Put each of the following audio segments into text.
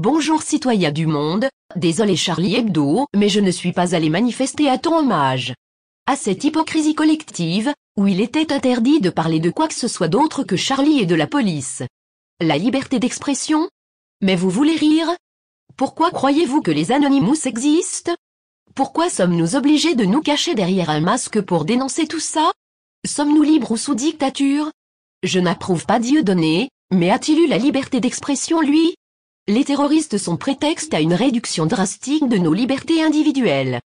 Bonjour citoyens du monde, désolé Charlie Hebdo, mais je ne suis pas allé manifester à ton hommage. À cette hypocrisie collective, où il était interdit de parler de quoi que ce soit d'autre que Charlie et de la police. La liberté d'expression? Mais vous voulez rire? Pourquoi croyez-vous que les Anonymous existent? Pourquoi sommes-nous obligés de nous cacher derrière un masque pour dénoncer tout ça? Sommes-nous libres ou sous dictature? Je n'approuve pas Dieudonné, mais a-t-il eu la liberté d'expression lui? Les terroristes sont prétexte à une réduction drastique de nos libertés individuelles.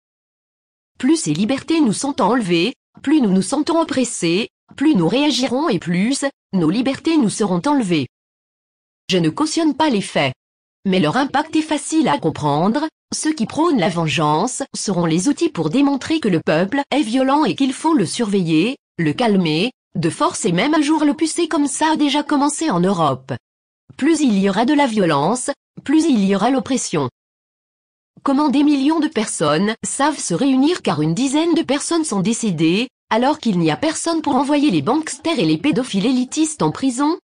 Plus ces libertés nous sont enlevées, plus nous nous sentons oppressés, plus nous réagirons et plus nos libertés nous seront enlevées. Je ne cautionne pas les faits. Mais leur impact est facile à comprendre, ceux qui prônent la vengeance seront les outils pour démontrer que le peuple est violent et qu'il faut le surveiller, le calmer, de force et même un jour le pucer comme ça a déjà commencé en Europe. Plus il y aura de la violence, plus il y aura l'oppression. Comment des millions de personnes savent se réunir car une dizaine de personnes sont décédées, alors qu'il n'y a personne pour envoyer les banksters et les pédophiles élitistes en prison?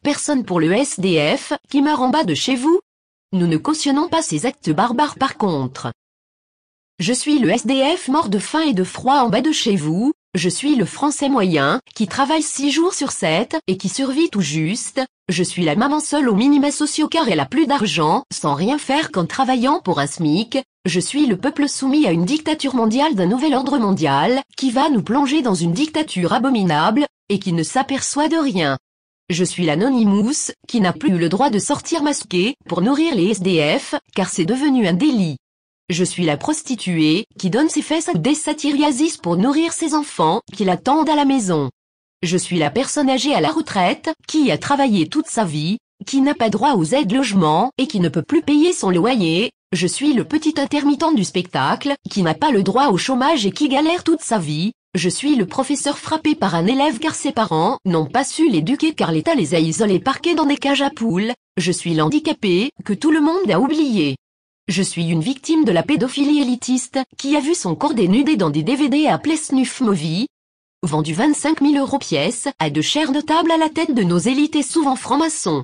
Personne pour le SDF qui meurt en bas de chez vous? Nous ne cautionnons pas ces actes barbares par contre. Je suis le SDF mort de faim et de froid en bas de chez vous, je suis le Français moyen, qui travaille 6 jours sur 7, et qui survit tout juste, je suis la maman seule aux minima sociaux car elle a plus d'argent, sans rien faire qu'en travaillant pour un SMIC, je suis le peuple soumis à une dictature mondiale d'un nouvel ordre mondial, qui va nous plonger dans une dictature abominable, et qui ne s'aperçoit de rien. Je suis l'Anonymous, qui n'a plus le droit de sortir masqué, pour nourrir les SDF, car c'est devenu un délit. Je suis la prostituée, qui donne ses fesses à des satyriasis pour nourrir ses enfants, qui l'attendent à la maison. Je suis la personne âgée à la retraite, qui a travaillé toute sa vie, qui n'a pas droit aux aides logement, et qui ne peut plus payer son loyer. Je suis le petit intermittent du spectacle, qui n'a pas le droit au chômage et qui galère toute sa vie. Je suis le professeur frappé par un élève car ses parents n'ont pas su l'éduquer car l'État les a isolés parqués dans des cages à poules. Je suis l'handicapé, que tout le monde a oublié. Je suis une victime de la pédophilie élitiste, qui a vu son corps dénudé dans des DVD appelés Snuff Movie, vendu 25 000 € pièce, à de chers notables à la tête de nos élites et souvent francs-maçons.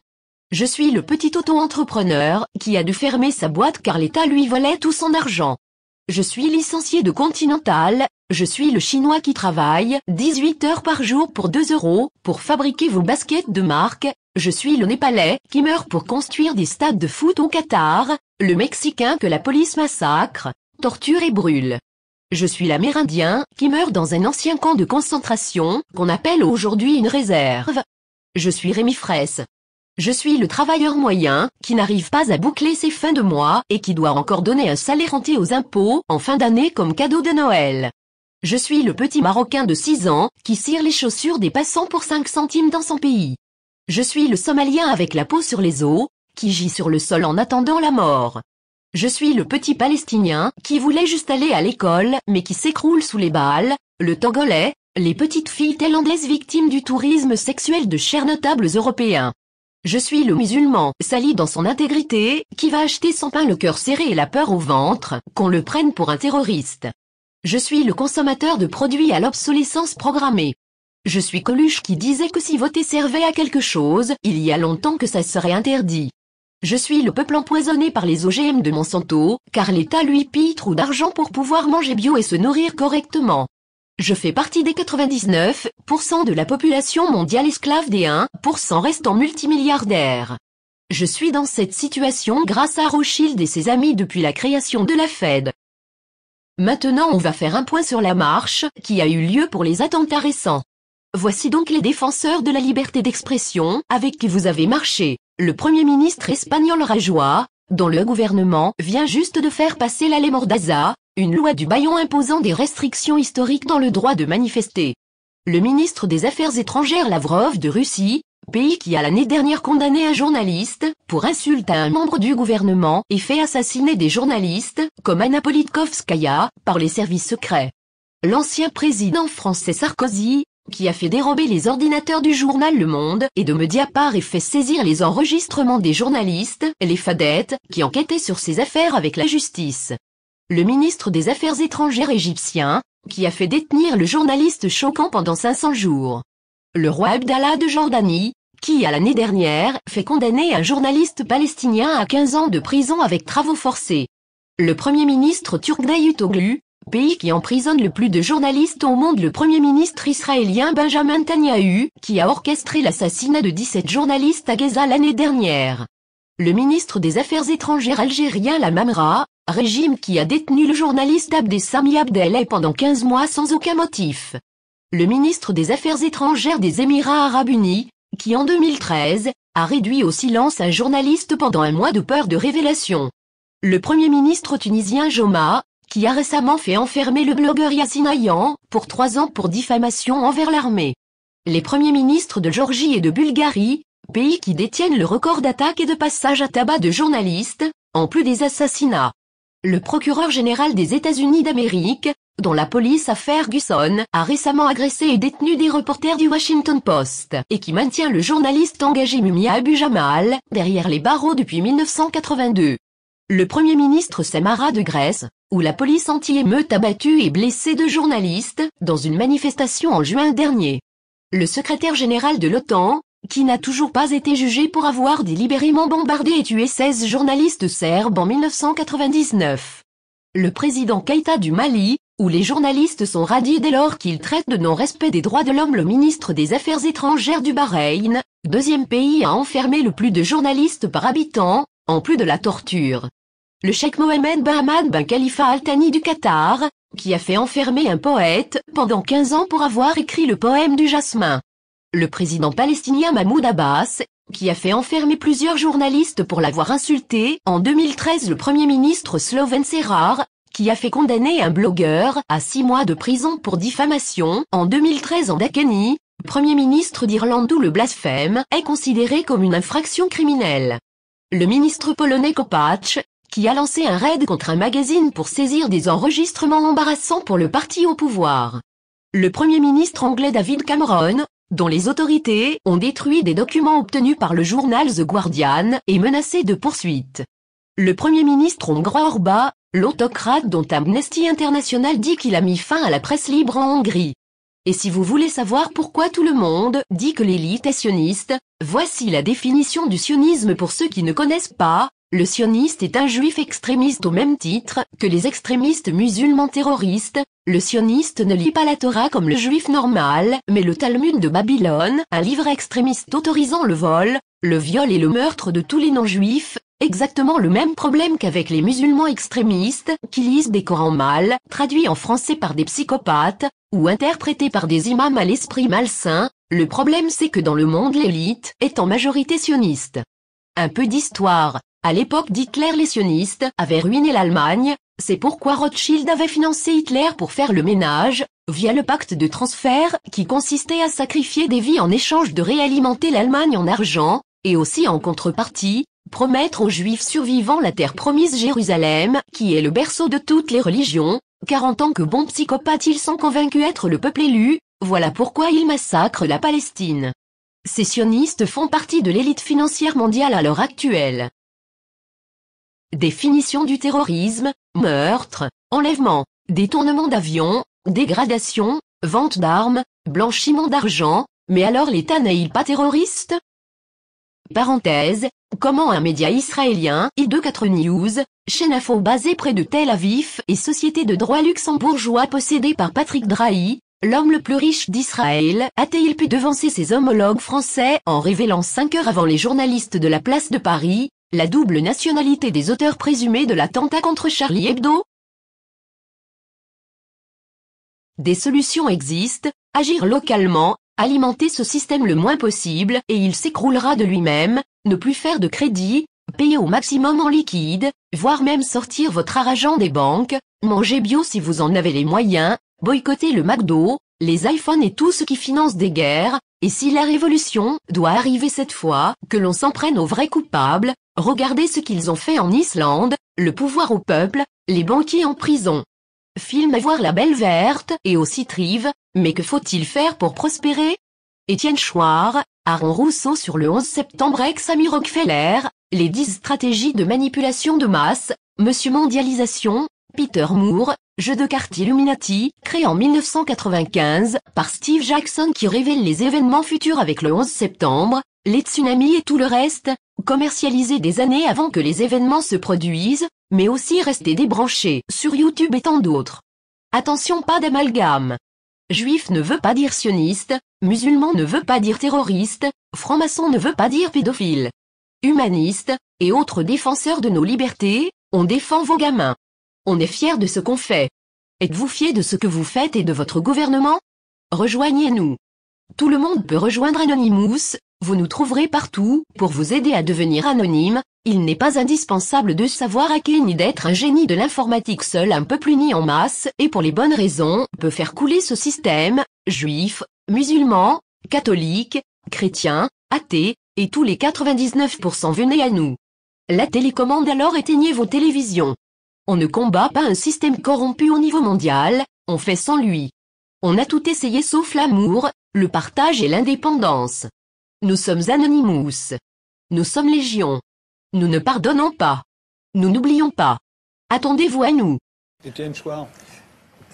Je suis le petit auto-entrepreneur, qui a dû fermer sa boîte car l'État lui volait tout son argent. Je suis licencié de Continental, je suis le chinois qui travaille 18 heures par jour pour 2 €, pour fabriquer vos baskets de marque. Je suis le Népalais, qui meurt pour construire des stades de foot au Qatar, le Mexicain que la police massacre, torture et brûle. Je suis l'Amérindien, qui meurt dans un ancien camp de concentration, qu'on appelle aujourd'hui une réserve. Je suis Rémi Fraisse. Je suis le travailleur moyen, qui n'arrive pas à boucler ses fins de mois, et qui doit encore donner un salaire entier aux impôts, en fin d'année comme cadeau de Noël. Je suis le petit Marocain de 6 ans, qui cire les chaussures des passants pour 5 centimes dans son pays. Je suis le Somalien avec la peau sur les os, qui gît sur le sol en attendant la mort. Je suis le petit Palestinien, qui voulait juste aller à l'école, mais qui s'écroule sous les balles, le Togolais, les petites filles thaïlandaises victimes du tourisme sexuel de chers notables européens. Je suis le musulman, sali dans son intégrité, qui va acheter son pain le cœur serré et la peur au ventre, qu'on le prenne pour un terroriste. Je suis le consommateur de produits à l'obsolescence programmée. Je suis Coluche qui disait que si voter servait à quelque chose, il y a longtemps que ça serait interdit. Je suis le peuple empoisonné par les OGM de Monsanto, car l'État lui pille trop d'argent pour pouvoir manger bio et se nourrir correctement. Je fais partie des 99% de la population mondiale esclave des 1% restants multimilliardaires. Je suis dans cette situation grâce à Rothschild et ses amis depuis la création de la Fed. Maintenant on va faire un point sur la marche qui a eu lieu pour les attentats récents. Voici donc les défenseurs de la liberté d'expression avec qui vous avez marché. Le Premier ministre espagnol Rajoy, dont le gouvernement vient juste de faire passer la ley Mordaza, une loi du bâillon imposant des restrictions historiques dans le droit de manifester. Le ministre des Affaires étrangères Lavrov de Russie, pays qui a l'année dernière condamné un journaliste pour insulte à un membre du gouvernement et fait assassiner des journalistes, comme Anna Politkovskaya, par les services secrets. L'ancien président français Sarkozy, qui a fait dérober les ordinateurs du journal Le Monde et de Mediapart et fait saisir les enregistrements des journalistes, les Fadettes, qui enquêtaient sur ses affaires avec la justice. Le ministre des Affaires étrangères égyptien, qui a fait détenir le journaliste choquant pendant 500 jours. Le roi Abdallah de Jordanie, qui l'année dernière fait condamner un journaliste palestinien à 15 ans de prison avec travaux forcés. Le Premier ministre turc Davutoglu, pays qui emprisonne le plus de journalistes au monde, le Premier ministre israélien Benjamin Netanyahou, qui a orchestré l'assassinat de 17 journalistes à Gaza l'année dernière. Le ministre des Affaires étrangères algérien la Mamra, régime qui a détenu le journaliste Abdessamih Abdellah pendant 15 mois sans aucun motif. Le ministre des Affaires étrangères des Émirats arabes unis, qui en 2013, a réduit au silence un journaliste pendant un mois de peur de révélation. Le Premier ministre tunisien Joma, qui a récemment fait enfermer le blogueur Yassine Ayyan pour 3 ans pour diffamation envers l'armée. Les premiers ministres de Géorgie et de Bulgarie, pays qui détiennent le record d'attaques et de passages à tabac de journalistes, en plus des assassinats. Le procureur général des États-Unis d'Amérique, dont la police à Ferguson, a récemment agressé et détenu des reporters du Washington Post, et qui maintient le journaliste engagé Mumia Abu Jamal, derrière les barreaux depuis 1982. Le Premier ministre Samara de Grèce, où la police anti-émeute a battu et blessé 2 journalistes, dans une manifestation en juin dernier. Le secrétaire général de l'OTAN, qui n'a toujours pas été jugé pour avoir délibérément bombardé et tué 16 journalistes serbes en 1999. Le président Keïta du Mali, où les journalistes sont radiés dès lors qu'ils traitent de non-respect des droits de l'homme, le ministre des Affaires étrangères du Bahreïn, 2e pays à enfermer le plus de journalistes par habitant, en plus de la torture. Le cheikh Mohammed bin Hamad bin Khalifa Al Thani du Qatar, qui a fait enfermer un poète pendant 15 ans pour avoir écrit le poème du jasmin. Le président palestinien Mahmoud Abbas, qui a fait enfermer plusieurs journalistes pour l'avoir insulté en 2013, le Premier ministre slovène Cerar, qui a fait condamner un blogueur à 6 mois de prison pour diffamation en 2013 en Dakani, Premier ministre d'Irlande où le blasphème est considéré comme une infraction criminelle. Le ministre polonais Kopacz, qui a lancé un raid contre un magazine pour saisir des enregistrements embarrassants pour le parti au pouvoir. Le Premier ministre anglais David Cameron, dont les autorités ont détruit des documents obtenus par le journal The Guardian et menacé de poursuites. Le Premier ministre hongrois Orban, l'autocrate dont Amnesty International dit qu'il a mis fin à la presse libre en Hongrie. Et si vous voulez savoir pourquoi tout le monde dit que l'élite est sioniste, voici la définition du sionisme pour ceux qui ne connaissent pas. Le sioniste est un juif extrémiste au même titre que les extrémistes musulmans terroristes. Le sioniste ne lit pas la Torah comme le juif normal, mais le Talmud de Babylone, un livre extrémiste autorisant le vol, le viol et le meurtre de tous les non-juifs, exactement le même problème qu'avec les musulmans extrémistes, qui lisent des Corans mal, traduits en français par des psychopathes, ou interprétés par des imams à l'esprit malsain. Le problème c'est que dans le monde l'élite est en majorité sioniste. Un peu d'histoire. À l'époque d'Hitler, les sionistes avaient ruiné l'Allemagne, c'est pourquoi Rothschild avait financé Hitler pour faire le ménage, via le pacte de transfert qui consistait à sacrifier des vies en échange de réalimenter l'Allemagne en argent, et aussi en contrepartie, promettre aux Juifs survivants la terre promise Jérusalem, qui est le berceau de toutes les religions, car en tant que bons psychopathes ils sont convaincus être le peuple élu, voilà pourquoi ils massacrent la Palestine. Ces sionistes font partie de l'élite financière mondiale à l'heure actuelle. Définition du terrorisme, meurtre, enlèvement, détournement d'avions, dégradation, vente d'armes, blanchiment d'argent, mais alors l'État n'est-il pas terroriste? Parenthèse, comment un média israélien, I24 News, chaîne info basée près de Tel Aviv et société de droit luxembourgeois possédée par Patrick Drahi, l'homme le plus riche d'Israël, a-t-il pu devancer ses homologues français en révélant 5 heures avant les journalistes de la place de Paris, la double nationalité des auteurs présumés de l'attentat contre Charlie Hebdo? Des solutions existent, agir localement, alimenter ce système le moins possible et il s'écroulera de lui-même, ne plus faire de crédit, payer au maximum en liquide, voire même sortir votre argent des banques, manger bio si vous en avez les moyens, boycotter le McDo, les iPhones et tout ce qui finance des guerres, et si la révolution doit arriver cette fois, que l'on s'en prenne aux vrais coupables, regardez ce qu'ils ont fait en Islande, le pouvoir au peuple, les banquiers en prison. Film à voir la Belle Verte et aussi Trive, mais que faut-il faire pour prospérer? Étienne Chouard, Aaron Rousseau sur le 11 septembre ex-ami Rockefeller, les 10 stratégies de manipulation de masse, Monsieur Mondialisation, Peter Moore, jeu de cartes Illuminati, créé en 1995 par Steve Jackson qui révèle les événements futurs avec le 11 septembre, Les tsunamis et tout le reste, commercialisés des années avant que les événements se produisent, mais aussi restés débranchés sur YouTube et tant d'autres. Attention, pas d'amalgame. Juif ne veut pas dire sioniste, musulman ne veut pas dire terroriste, franc-maçon ne veut pas dire pédophile. Humaniste, et autres défenseurs de nos libertés, on défend vos gamins. On est fiers de ce qu'on fait. Êtes-vous fiers de ce que vous faites et de votre gouvernement? Rejoignez-nous. Tout le monde peut rejoindre Anonymous, vous nous trouverez partout, pour vous aider à devenir anonyme. Il n'est pas indispensable de savoir hacker ni d'être un génie de l'informatique. Seul un peuple uni en masse, et pour les bonnes raisons, peut faire couler ce système, juifs, musulmans, catholiques, chrétiens, athées, et tous les 99% venez à nous. La télécommande, alors éteignez vos télévisions. On ne combat pas un système corrompu au niveau mondial, on fait sans lui. On a tout essayé sauf l'amour, le partage et l'indépendance. Nous sommes Anonymous. Nous sommes Légion. Nous ne pardonnons pas. Nous n'oublions pas. Attendez-vous à nous. Étienne Chouard.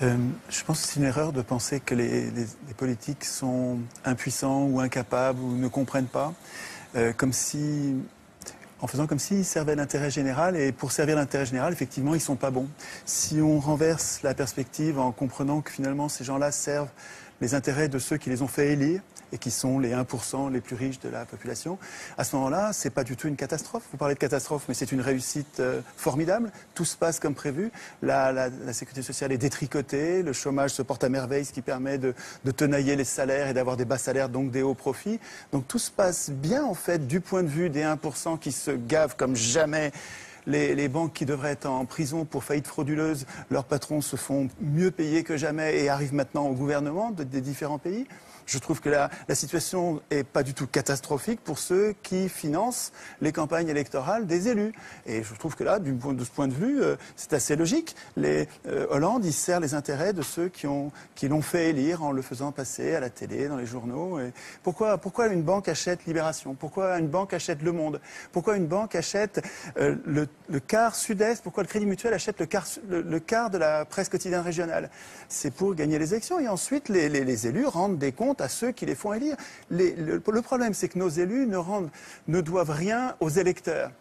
Je pense que c'est une erreur de penser que les politiques sont impuissants ou incapables ou ne comprennent pas, en faisant comme s'ils servaient l'intérêt général. Et pour servir l'intérêt général, effectivement, ils ne sont pas bons. Si on renverse la perspective en comprenant que finalement ces gens-là servent les intérêts de ceux qui les ont fait élire, et qui sont les 1% les plus riches de la population, à ce moment-là, c'est pas du tout une catastrophe. Vous parlez de catastrophe, mais c'est une réussite formidable. Tout se passe comme prévu. La sécurité sociale est détricotée, le chômage se porte à merveille, ce qui permet de tenailler les salaires et d'avoir des bas salaires, donc des hauts profits. Donc tout se passe bien, en fait, du point de vue des 1% qui se gavent comme jamais. Les banques qui devraient être en prison pour faillite frauduleuse, leurs patrons se font mieux payer que jamais et arrivent maintenant au gouvernement des différents pays. Je trouve que la situation est pas du tout catastrophique pour ceux qui financent les campagnes électorales des élus. Et je trouve que là, de ce point de vue, c'est assez logique. Hollande, il sert les intérêts de ceux qui l'ont fait élire en le faisant passer à la télé, dans les journaux. Et pourquoi une banque achète Libération? Pourquoi une banque achète Le Monde? Pourquoi une banque achète le quart Sud-Est? Pourquoi le Crédit Mutuel achète le quart de la presse quotidienne régionale? C'est pour gagner les élections. Et ensuite, les élus rendent des comptes à ceux qui les font élire. Le problème, c'est que nos élus ne doivent rien aux électeurs.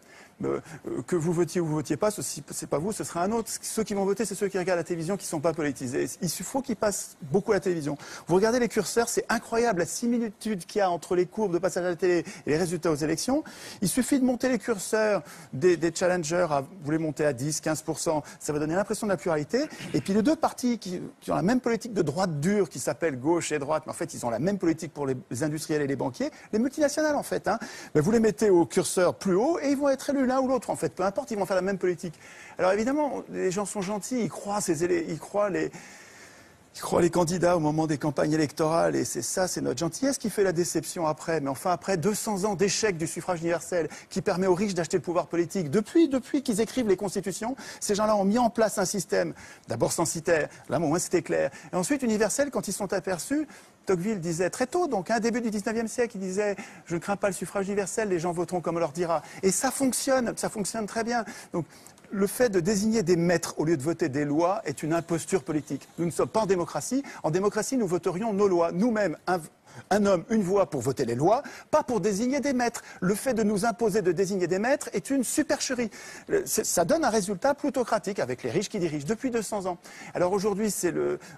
Que vous votiez ou vous votiez pas, c'est pas vous, ce sera un autre. Ceux qui vont voter, c'est ceux qui regardent la télévision, qui sont pas politisés. Il faut qu'ils passent beaucoup à la télévision. Vous regardez les curseurs, c'est incroyable la similitude qu'il y a entre les courbes de passage à la télé et les résultats aux élections. Il suffit de monter les curseurs des challengers, vous les montez à 10, 15%, ça va donner l'impression de la pluralité. Et puis les deux partis qui ont la même politique de droite dure, qui s'appelle gauche et droite, mais en fait ils ont la même politique pour les industriels et les banquiers, les multinationales en fait. Mais vous les mettez au curseur plus haut et ils vont être élus l'un ou l'autre en fait, peu importe, ils vont faire la même politique. Alors évidemment, les gens sont gentils, ils croient les candidats au moment des campagnes électorales, et c'est notre gentillesse qui fait la déception après. Mais enfin, après 200 ans d'échec du suffrage universel qui permet aux riches d'acheter le pouvoir politique, depuis qu'ils écrivent les constitutions, ces gens-là ont mis en place un système, d'abord censitaire, là au moins c'était clair, et ensuite universel quand ils sont aperçus. Tocqueville disait très tôt, donc début du 19e siècle, il disait « Je ne crains pas le suffrage universel, les gens voteront comme on leur dira ». Et ça fonctionne très bien. Donc, le fait de désigner des maîtres au lieu de voter des lois est une imposture politique. Nous ne sommes pas en démocratie. En démocratie, nous voterions nos lois. Nous-mêmes, un homme, une voix pour voter les lois, pas pour désigner des maîtres. Le fait de nous imposer de désigner des maîtres est une supercherie. Ça donne un résultat plutocratique avec les riches qui dirigent depuis 200 ans. Alors aujourd'hui,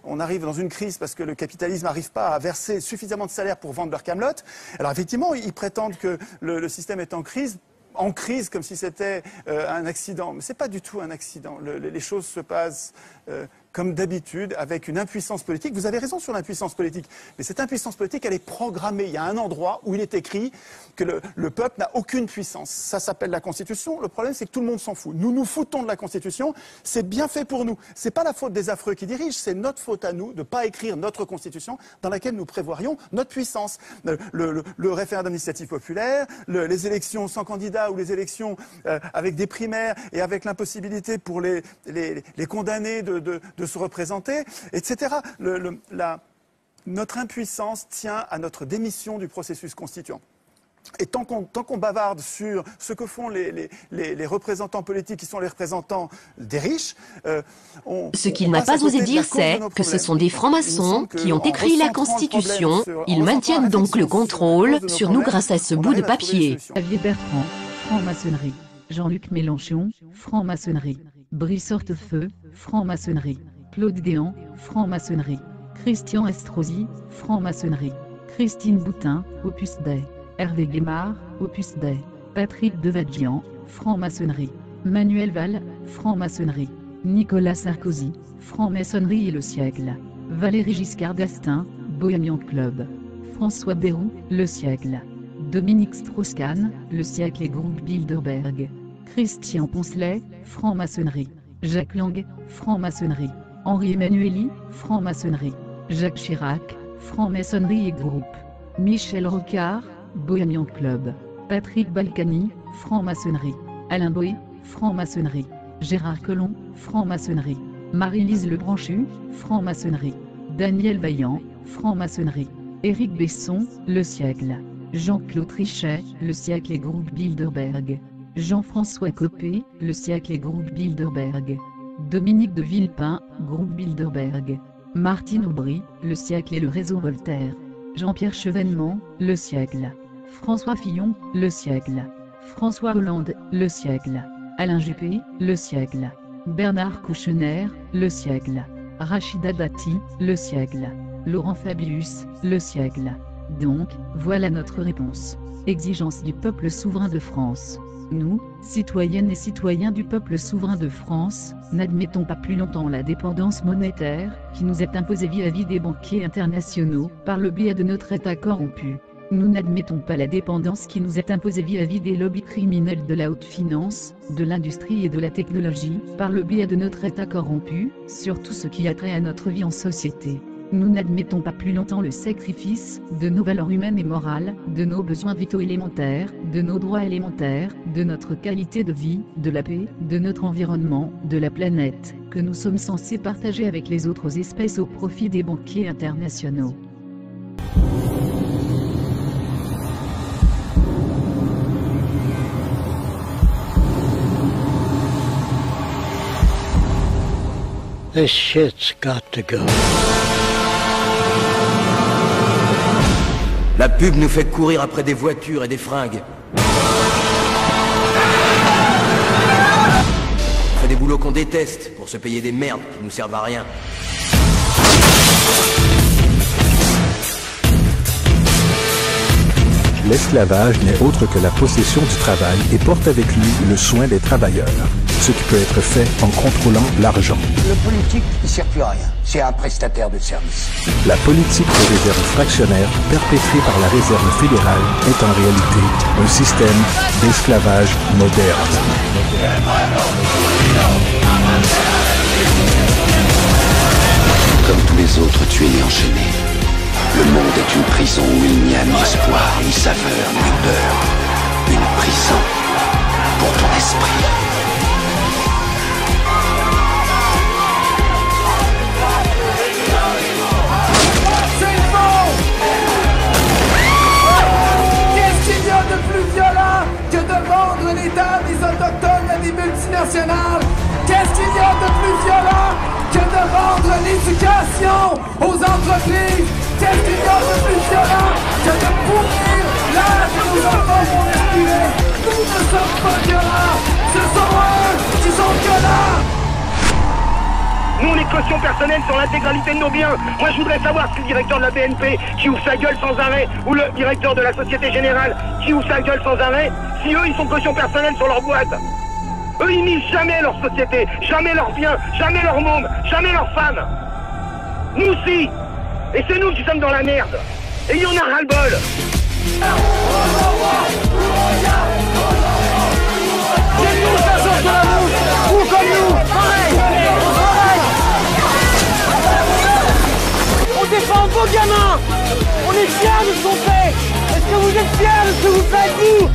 on arrive dans une crise parce que le capitalisme n'arrive pas à verser suffisamment de salaire pour vendre leur camelote. Alors effectivement, ils prétendent que le système est en crise comme si c'était un accident. Mais ce n'est pas du tout un accident. Les choses se passent comme d'habitude, avec une impuissance politique. Vous avez raison sur l'impuissance politique, mais cette impuissance politique, elle est programmée. Il y a un endroit où il est écrit que le peuple n'a aucune puissance. Ça s'appelle la Constitution. Le problème, c'est que tout le monde s'en fout. Nous nous foutons de la Constitution. C'est bien fait pour nous. C'est pas la faute des affreux qui dirigent, c'est notre faute à nous de ne pas écrire notre Constitution dans laquelle nous prévoirions notre puissance. Le référendum d'initiative populaire, les élections sans candidat ou les élections avec des primaires et avec l'impossibilité pour les condamnés de se représenter, etc. Notre impuissance tient à notre démission du processus constituant. Et tant qu'on bavarde sur ce que font les représentants politiques qui sont les représentants des riches, ce qu'il n'a pas osé dire, c'est que ce sont des francs-maçons qui ont écrit la Constitution. Ils maintiennent donc le contrôle sur nous grâce à ce bout de papier. Xavier Bertrand, franc-maçonnerie. Jean-Luc Mélenchon, franc-maçonnerie. Brice Hortefeux, franc-maçonnerie. Claude Guéant, franc-maçonnerie. Christian Estrosi, franc-maçonnerie. Christine Boutin, Opus Dei. Hervé Guémard, Opus Dei. Patrick Devadjian, franc-maçonnerie. Manuel Valls, franc-maçonnerie. Nicolas Sarkozy, franc-maçonnerie et le siècle. Valéry Giscard d'Estaing, Bohemian Club. François Bayrou, le siècle. Dominique Strauss-Kahn, le siècle et groupe Bilderberg. Christian Poncelet, franc-maçonnerie. Jacques Lang, franc-maçonnerie. Henri Emmanuelli, franc-maçonnerie. Jacques Chirac, franc-maçonnerie et groupe. Michel Rocard, Bohemian Club. Patrick Balkany, franc-maçonnerie. Alain Boé, franc-maçonnerie. Gérard Collomb, franc-maçonnerie. Marie-Lise Lebranchu, franc-maçonnerie. Daniel Vaillant, franc-maçonnerie. Éric Besson, le siècle. Jean-Claude Trichet, le siècle et groupe Bilderberg. Jean-François Copé, le siècle et groupe Bilderberg. Dominique de Villepin, groupe Bilderberg. Martine Aubry, le siècle et le réseau Voltaire. Jean-Pierre Chevènement, le siècle. François Fillon, le siècle. François Hollande, le siècle. Alain Juppé, le siècle. Bernard Kouchner, le siècle. Rachida Dati, le siècle. Laurent Fabius, le siècle. Donc, voilà notre réponse. Exigence du peuple souverain de France. Nous, citoyennes et citoyens du peuple souverain de France, n'admettons pas plus longtemps la dépendance monétaire, qui nous est imposée vis-à-vis des banquiers internationaux, par le biais de notre État corrompu. Nous n'admettons pas la dépendance qui nous est imposée vis-à-vis des lobbies criminels de la haute finance, de l'industrie et de la technologie, par le biais de notre État corrompu, sur tout ce qui a trait à notre vie en société. Nous n'admettons pas plus longtemps le sacrifice de nos valeurs humaines et morales, de nos besoins vitaux élémentaires, de nos droits élémentaires, de notre qualité de vie, de la paix, de notre environnement, de la planète, que nous sommes censés partager avec les autres espèces au profit des banquiers internationaux. This shit's got to go. La pub nous fait courir après des voitures et des fringues. On fait des boulots qu'on déteste pour se payer des merdes qui nous servent à rien. L'esclavage n'est autre que la possession du travail et porte avec lui le soin des travailleurs, ce qui peut être fait en contrôlant l'argent. Le politique, il sert plus à rien. C'est un prestataire de service. La politique de réserve fractionnaire perpétrée par la réserve fédérale est en réalité un système d'esclavage moderne. Comme tous les autres, tu es né enchaîné. Le monde est une prison où il n'y a ni espoir, ni saveur, ni peur. Une prison pour ton esprit. C'est bon! Qu'est-ce qu'il y a de plus violent que de vendre l'État à des autochtones à des multinationales? Qu'est-ce qu'il y a de plus violent que de vendre l'éducation aux entreprises? Qu'est-ce qu'il y a de plus violent que de pourrir l'air que nos enfants vont respirer? Nous ne sommes pas violents, ce sont eux qui sont violents! Nous, on est caution personnelle sur l'intégralité de nos biens. Moi, je voudrais savoir si le directeur de la BNP, qui ouvre sa gueule sans arrêt, ou le directeur de la Société Générale, qui ouvre sa gueule sans arrêt, si eux, ils sont caution personnelle sur leur boîte. Eux, ils misent jamais leur société, jamais leurs biens, jamais leur monde, jamais leurs femmes. Nous aussi. Et c'est nous qui sommes dans la merde. Et il y en a ras-le-bol. C'est nous, ça sort de la mouche. Ou comme nous, pareil. On défend vos gamins. On est fiers de ce qu'on fait. Est-ce que vous êtes fiers de ce que vous faites, vous?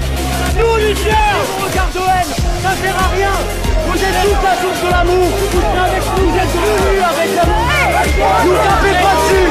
Nous, on est fiers. Vos regards de haine, ça sert à rien. Vous êtes tous la source de l'amour. Vous êtes avec nous, vous êtes venus avec l'amour. Nous tapez pas dessus.